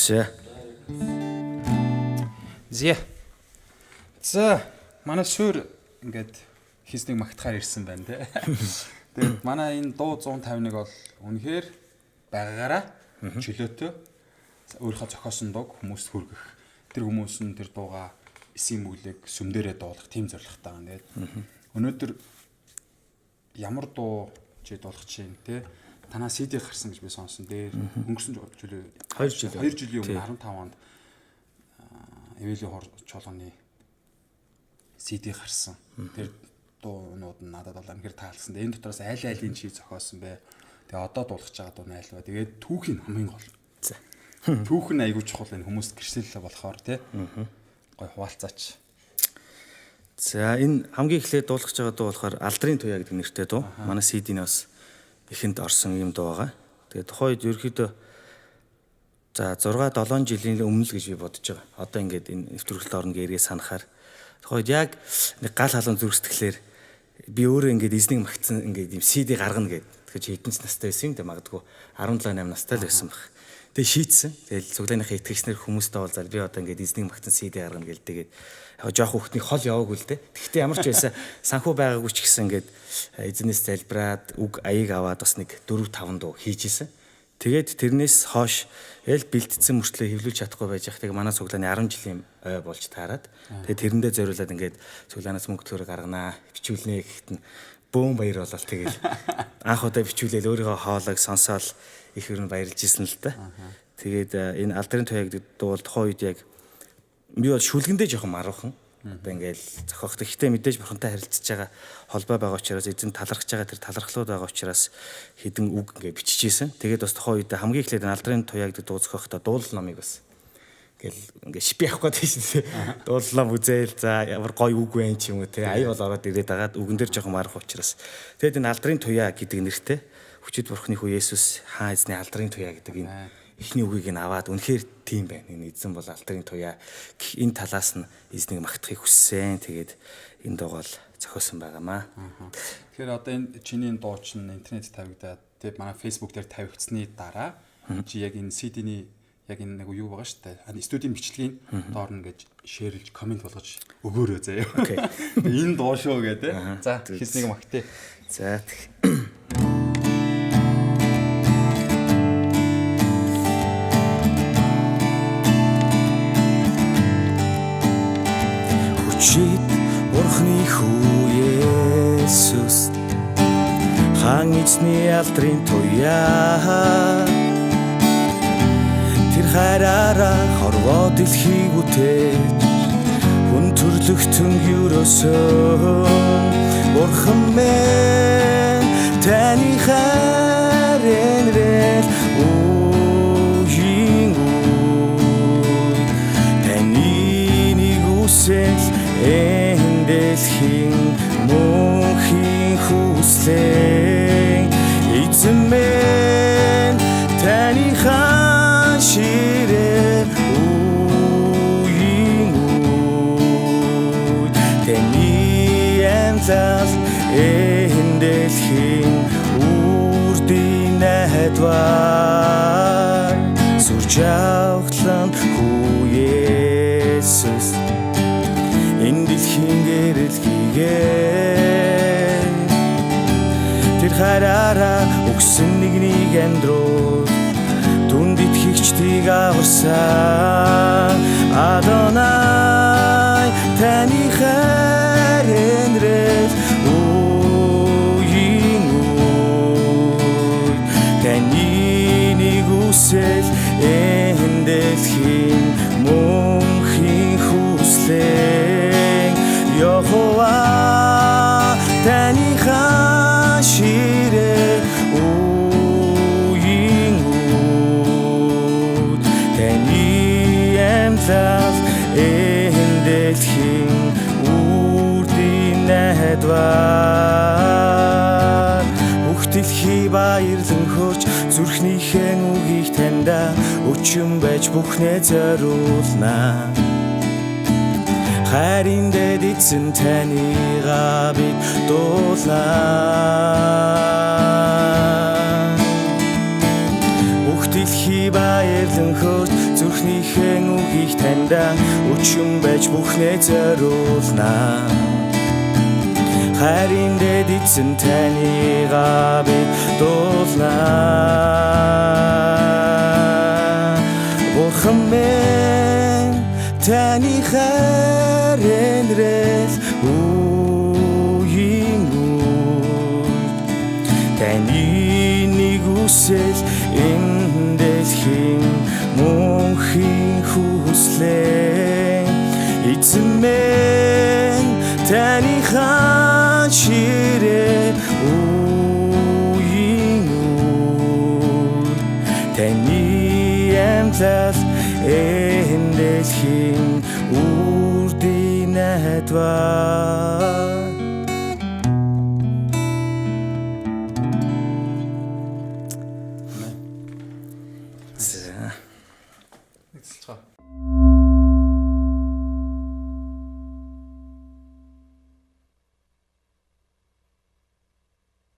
За. За манай суур ингээд хийснийг магтахаар ирсэн байна те. Тэгээд манай энэ дуу 151 бол үнэхээр байгаагаараа чөлөөтэй өөрийнхөө зохиосон дууг хүмүүст хүргэх. Тэр хүмүүс нь тэр дууга эсийн мүглэг сүмдэрээ дуулах тийм зорилготой байна. Тэгээд өнөөдөр ямар дуу чи дуулах чинь те танаа CD гарсан гэж би сонсон. Дээр өнгөрсөн жилийн 2 жилийн өмнө 15 онд Эвэлийн хор чуулганы CD гарсан. Тэр дуунууд нь надад бол амхэр таалсан. Энэ дотроос аль-алийг чи зохиосон бэ? Тэгээ одоо дуулах гэж байгаа дуу нь аль вэ? Тэгээд түүхийн хамгийн гол. За. Түүх нь айгүй чухал энэ хүмүүст гэрчлэлээ болохоор тий. Гой хуваалцаач. За энэ хамгийн эхлээд дуулах гэж байгаа дуу болохоор Алдрын туяа гэдэг нэртэй дуу. Манай CD-нээс ихэнд орсон юм дуу байгаа. Тэгээд тухайд ерөөхдөө за 6-7 жилийн өмнө л гэж би бодож байгаа. Одоо ингээд энэ нэвтрүүлэгт орно гэргээ санахаар тухайд яг нэг гал халуун зүрхсэтгэлээр би өөрөө ингээд эзнийг магтсан ингээд юм CD гаргана гэд. Тэгэхээр хэдэн ч настай байсан юм дэ магадгүй 17-8 настай л байсан баг. Тэгээ шийтсэн. Тэгэл цуглааныхаа итгэгчнэр хүмүүстэй уулзаад би одоо ингээд эзнийг магтсан CD гаргана гэл тэгээд яг жоох хүүхдний хол яваагүй л дээ. Тэгэхдээ ямар ч байсан санхүү байгаагүй ч гэсэн ингээд эзнээс залбираад үг аяыг аваад бас нэг 4-5 дуу хийжсэн. Тэгээд тэрнээс хойш эл бэлтцсэн мөртлөө хэвлүүлж чадахгүй байж хах. Тэгээ манай цуглааны 10 жилийн ой болж таарад. Тэгээд тэрэндээ зориулаад ингээд цуглаанаас мөнгө төгрөг гарганаа, бичүүлнэ гэхэд нь бөөм баяр болол тэгэл анх удаа бичүүлээл өөрийнхөө хоолойг сонсоол их өрн баярлж исэн л да. Тэгээд энэ Алдрын туяа гэдэг дуу бол тухайн үед яг би бол шүлгэндээ жоохон маруухан. Одоо ингээл зохиох. Гэхдээ мэдээж бурхантай харилцаж байгаа холбоо байгаа учраас эзэн талархаж байгаа тэр талархлууд байгаа учраас хідэн үг ингээ биччихсэн. Тэгээд бас тухайн үед хамгийн эхлээд Алдрын туяа гэдэг дуу зохиохдоо дуул номыг бас ингээл ингээ шипи авах гэдэг шин. Дууллаа үзээл за ямар гоё үг вэ ч юм уу те. Ая бол ороод ирээд агаад үгэн дээр жоохон марах учраас. Тэгээд энэ Алдрын туяа гэдэг нэртэй хүчит бурхны хүү Есүс хаан эзний Алдрын туяа гэдэг энэ эхний үгийг нь аваад үнэхээр тийм байна. Энэ эзэн бол Алдрын туяа энэ талаас нь эзнийг магтахыг хүссэн. Тэгээд энэ дуу бол зохиосон байгаамаа. Тэгэхээр одоо энэ чиний дуу чинь интернет тавигдаад тэгээд манай Facebook дээр тавигдсны дараа чи яг энэ CD-ний яг энэ нэг юу байгаа шүү дээ. Студийн бичлэгийн доор нь гэж шеэрлж комент болгож өгөөрэй заяа. Окей. Энэ дуу шүү гэдэг. За хийснийг магтъя. За Хүчит бурхны хүү Есүс хаан эзний Алдрын туяа тэр хайраараа хорвоо дэлхийг үтээж хүн төрлөختөн ерөөсөн бурхан минь таны хайраар Эндэсхийн мөнхийн хүслэн эзэн минь таны хаширэ үеийн таны амлал эндэсхийн үрдийн найдвар сүржавхлан хүү Есүс энэ дэлхийн гэрэл хийгээ тэр хараараа өгсөн нэгнийг амьдруул түнд итгэгчдийг аварсан Адонай таны хайр энрэл үеийн үед таны нэг үсэл энэ дэлхийн мөнхийн хүслэн Йохова таны хаширэ үеийн үед таны амлал энэ дэлхийн үрдийн найдвар бүх дэлхий баярлан хөрч зүрхнийхээ үгийг таньда өчм байж бүхнээ зориулнаа хайрын дэд эзэн таныгаа бид дуулнаа бүх дэлхий баярлан хөрч зүрх заримдаа өчм байж бүхнээ зориулнаа. Харин дэд эзэн танийгаа би дуулнаа. Бурхан минь таны хайрэнрэл үеийн үед таны нэг үсэл энэ дэлхийн мөнхийн хүслээ. Эзэн минь таны ширээ үеийн үед таны амлал энэ дэлхийн үрдийн найдвар. Нэг цэцгээ.